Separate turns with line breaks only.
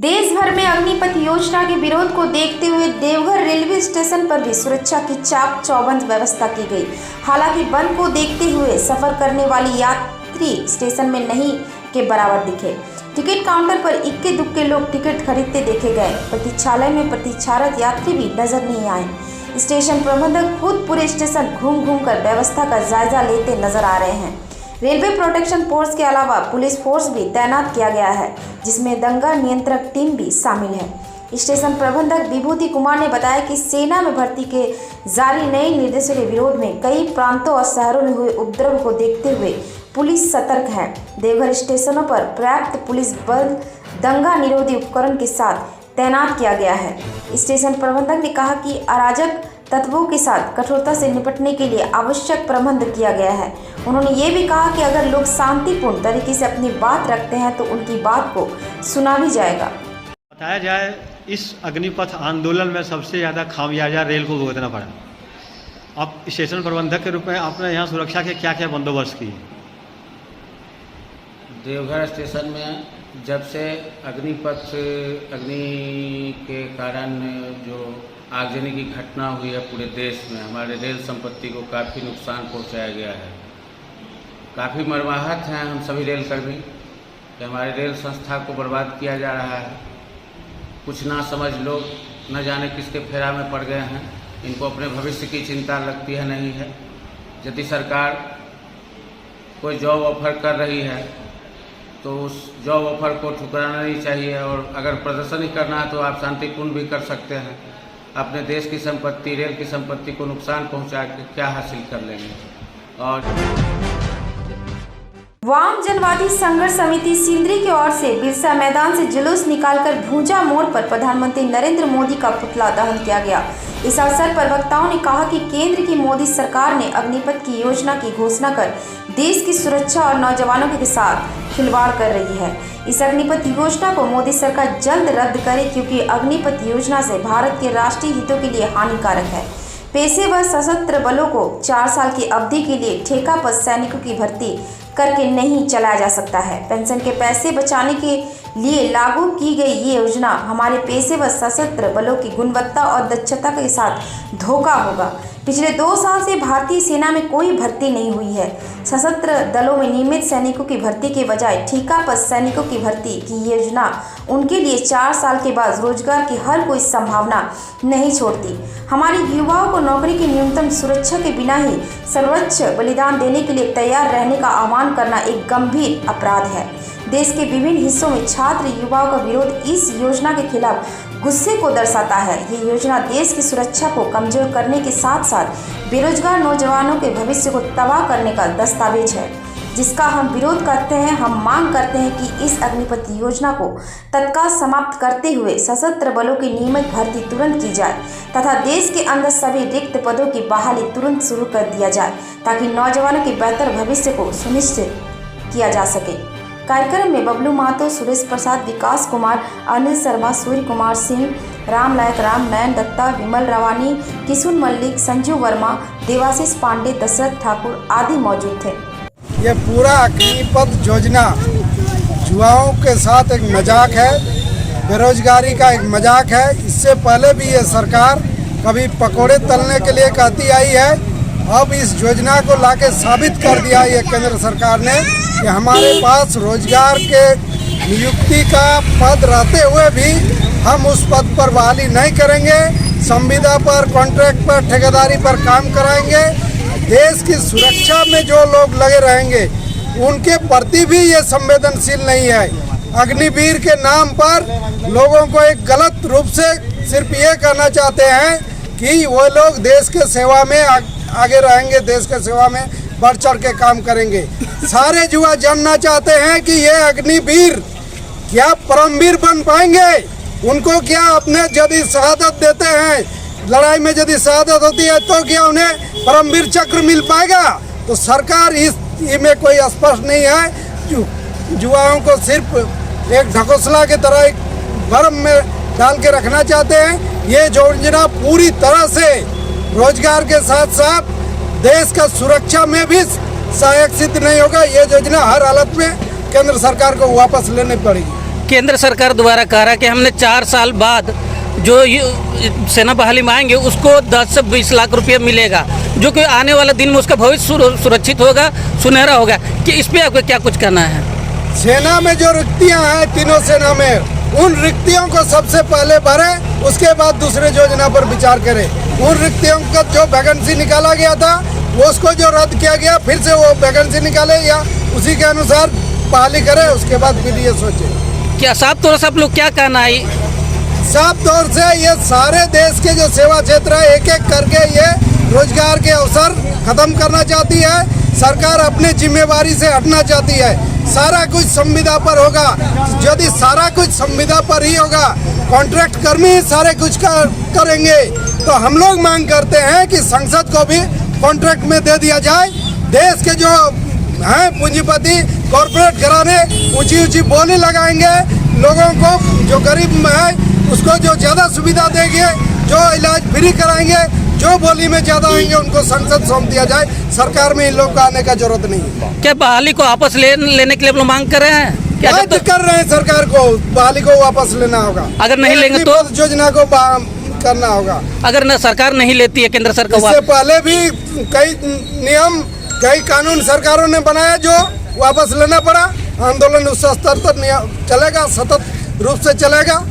देश भर में अग्निपथ योजना के विरोध को देखते हुए देवघर रेलवे स्टेशन पर भी सुरक्षा की चाक चौबंद व्यवस्था की गई। हालांकि बंद को देखते हुए सफर करने वाली यात्री स्टेशन में नहीं के बराबर दिखे। टिकट काउंटर पर इक्के दुक्के लोग टिकट खरीदते देखे गए। प्रतीक्षालय में प्रतीक्षारत यात्री भी नजर नहीं आए। स्टेशन प्रबंधक खुद पूरे स्टेशन घूम घूम कर व्यवस्था का जायजा लेते नजर आ रहे हैं। रेलवे प्रोटेक्शन फोर्स के अलावा पुलिस फोर्स भी तैनात किया गया है, जिसमें दंगा नियंत्रक टीम भी शामिल है। स्टेशन प्रबंधक विभूति कुमार ने बताया कि सेना में भर्ती के जारी नए निर्देशों के विरोध में कई प्रांतों और शहरों में हुए उपद्रव को देखते हुए पुलिस सतर्क है। देवघर स्टेशनों पर पर्याप्त पुलिस बल दंगा निरोधी उपकरण के साथ तैनात किया गया है। स्टेशन प्रबंधक ने कहा कि अराजक तत्वों के साथ कठोरता से निपटने के लिए आवश्यक प्रबंध किया गया है। उन्होंने ये भी कहा कि अगर लोग शांतिपूर्ण तरीके से अपनी बात रखते हैं तो उनकी बात को सुना भी जाएगा।
बताया जाए, इस अग्निपथ आंदोलन में सबसे ज़्यादा खामियाजा रेल को भुगतना पड़ा। अब स्टेशन प्रबंधक के रूप में आपने यहाँ सुरक्षा के क्या क्या बंदोबस्त किए?
देवघर स्टेशन में जब से अग्नि के कारण जो आगजनी की घटना हुई है, पूरे देश में हमारे रेल संपत्ति को काफ़ी नुकसान पहुंचाया गया है। काफ़ी मर्माहत हैं हम सभी रेल कर्मी कि हमारे रेल संस्था को बर्बाद किया जा रहा है। कुछ ना समझ लोग न जाने किसके फेरा में पड़ गए हैं। इनको अपने भविष्य की चिंता लगती है नहीं है। यदि सरकार कोई जॉब ऑफर कर रही है तो उस जॉब ऑफर को ठुकराना नहीं चाहिए, और अगर प्रदर्शन ही करना है तो आप शांतिपूर्ण भी कर सकते हैं। अपने देश की संपत्ति, रेल की संपत्ति को नुकसान पहुंचा के क्या हासिल कर लेंगे। और
वाम जनवादी संघर्ष समिति सिंदरी की ओर से बिरसा मैदान से जुलूस निकालकर भूंजा मोड़ पर प्रधानमंत्री नरेंद्र मोदी का पुतला दहन किया गया। इस अवसर पर वक्ताओं ने कहा कि केंद्र की मोदी सरकार ने अग्निपथ की योजना की घोषणा कर देश की सुरक्षा और नौजवानों के साथ खिलवाड़ कर रही है। इस अग्निपथ योजना को मोदी सरकार जल्द रद्द करे, क्योंकि अग्निपथ योजना से भारत के राष्ट्रीय हितों के लिए हानिकारक है। पेशेवर सशस्त्र बलों को 4 साल की अवधि के लिए ठेका पर सैनिकों की भर्ती करके नहीं चलाया जा सकता है। पेंशन के पैसे बचाने के लिए लागू की गई ये योजना हमारे पेशेवर सशस्त्र बलों की गुणवत्ता और दक्षता के साथ धोखा होगा। पिछले 2 साल से भारतीय सेना में कोई भर्ती नहीं हुई है। सशस्त्र दलों में नियमित सैनिकों की भर्ती के बजाय ठेका पर सैनिकों की भर्ती की योजना उनके लिए 4 साल के बाद रोजगार की हर कोई संभावना नहीं छोड़ती। हमारे युवाओं को नौकरी की न्यूनतम सुरक्षा के बिना ही सर्वोच्च बलिदान देने के लिए तैयार रहने का आह्वान करना एक गंभीर अपराध है। देश के विभिन्न हिस्सों में छात्र युवाओं का विरोध इस योजना के खिलाफ गुस्से को दर्शाता है। ये योजना देश की सुरक्षा को कमजोर करने के साथ साथ बेरोजगार नौजवानों के भविष्य को तबाह करने का दस्तावेज है, जिसका हम विरोध करते हैं। हम मांग करते हैं कि इस अग्निपथ योजना को तत्काल समाप्त करते हुए सशस्त्र बलों की नियमित भर्ती तुरंत की जाए तथा देश के अंदर सभी रिक्त पदों की बहाली तुरंत शुरू कर दिया जाए, ताकि नौजवानों के बेहतर भविष्य को सुनिश्चित किया जा सके। कार्यक्रम में बबलू महतो, सुरेश प्रसाद, विकास कुमार, अनिल शर्मा, सूर्य कुमार सिंह, राम लायक राम, नयन दत्ता, विमल रवानी, किशुन मल्लिक, संजू वर्मा, देवाशीष पांडे, दशरथ ठाकुर आदि मौजूद थे।
ये पूरा अग्निपथ योजना युवाओं के साथ एक मजाक है, बेरोजगारी का एक मजाक है। इससे पहले भी ये सरकार कभी पकोड़े तलने के लिए कहती आई है। अब इस योजना को लाके साबित कर दिया ये केंद्र सरकार ने कि हमारे पास रोजगार के नियुक्ति का पद रहते हुए भी हम उस पद पर बहाली नहीं करेंगे। संविदा पर, कॉन्ट्रैक्ट पर, ठेकेदारी पर काम कराएंगे। देश की सुरक्षा में जो लोग लगे रहेंगे उनके प्रति भी ये संवेदनशील नहीं है। अग्निवीर के नाम पर लोगों को एक गलत रूप से सिर्फ ये कहना चाहते हैं कि वो लोग देश के सेवा में आगे रहेंगे, देश के सेवा में बढ़ चढ़ के काम करेंगे। सारे युवा जानना चाहते हैं कि ये अग्निवीर क्या परमवीर बन पाएंगे? उनको क्या अपने यदि शहादत देते हैं, लड़ाई में यदि शहादत होती है तो क्या उन्हें परमवीर चक्र मिल पाएगा? तो सरकार इसमें कोई स्पष्ट नहीं है। युवाओं को सिर्फ एक ढकोसला की तरह एक भ्रम में डाल के रखना चाहते हैं। ये योजना पूरी तरह से रोजगार के साथ साथ देश का सुरक्षा में भी सहायक सिद्ध नहीं होगा। ये योजना हर हालत में केंद्र सरकार को वापस लेनी पड़ेगी।
केंद्र सरकार द्वारा कह रहा है कि हमने 4 साल बाद जो सेना बहाली में आएंगे उसको 10 से 20 लाख रुपये मिलेगा, जो कि आने वाले दिन में उसका भविष्य सुरक्षित होगा, सुनहरा होगा। कि इस पर आपको क्या कुछ कहना है?
सेना में जो रिक्तियां हैं तीनों सेना में, उन रिक्तियों को सबसे पहले भरें, उसके बाद दूसरे योजना पर विचार करें। उन रिक्तियों का जो वैकेंसी निकाला गया था वो उसको जो रद्द किया गया, फिर से वो वैकेंसी निकाले या उसी के अनुसार बहाली करें, उसके बाद फिर ये सोचे।
क्या साफ तौर से आप लोग क्या कहना है?
साफ तौर से ये सारे देश के जो सेवा क्षेत्र है एक एक करके ये रोजगार के अवसर खत्म करना चाहती है। सरकार अपनी जिम्मेवारी से हटना चाहती है। सारा कुछ संविदा पर होगा। यदि सारा कुछ संविदा पर ही होगा, कॉन्ट्रैक्ट कर्मी सारे कुछ करेंगे, तो हम लोग मांग करते हैं कि संसद को भी कॉन्ट्रैक्ट में दे दिया जाए। देश के जो हैं पूंजीपति, कॉरपोरेट घराने ऊंची ऊंची बोली लगाएंगे, लोगों को जो गरीब है उसको जो ज़्यादा सुविधा देंगे, जो इलाज फ्री कराएंगे, जो बोली में ज़्यादा आएंगे उनको संसद सौंप दिया जाए। सरकार में इन लोग का आने का जरूरत नहीं है।
क्या बहाली को वापस लेने के लिए आप लोग मांग कर रहे हैं? क्या
कर रहे हैं सरकार को बहाली को वापस लेना होगा।
अगर नहीं लेंगे तो
योजना को करना होगा।
अगर न सरकार नहीं लेती है केंद्र सरकार,
इससे पहले भी कई नियम कई कानून सरकारों ने बनाया जो वापस लेना पड़ा। आंदोलन उस स्तर तक चलेगा, सतत रूप से चलेगा।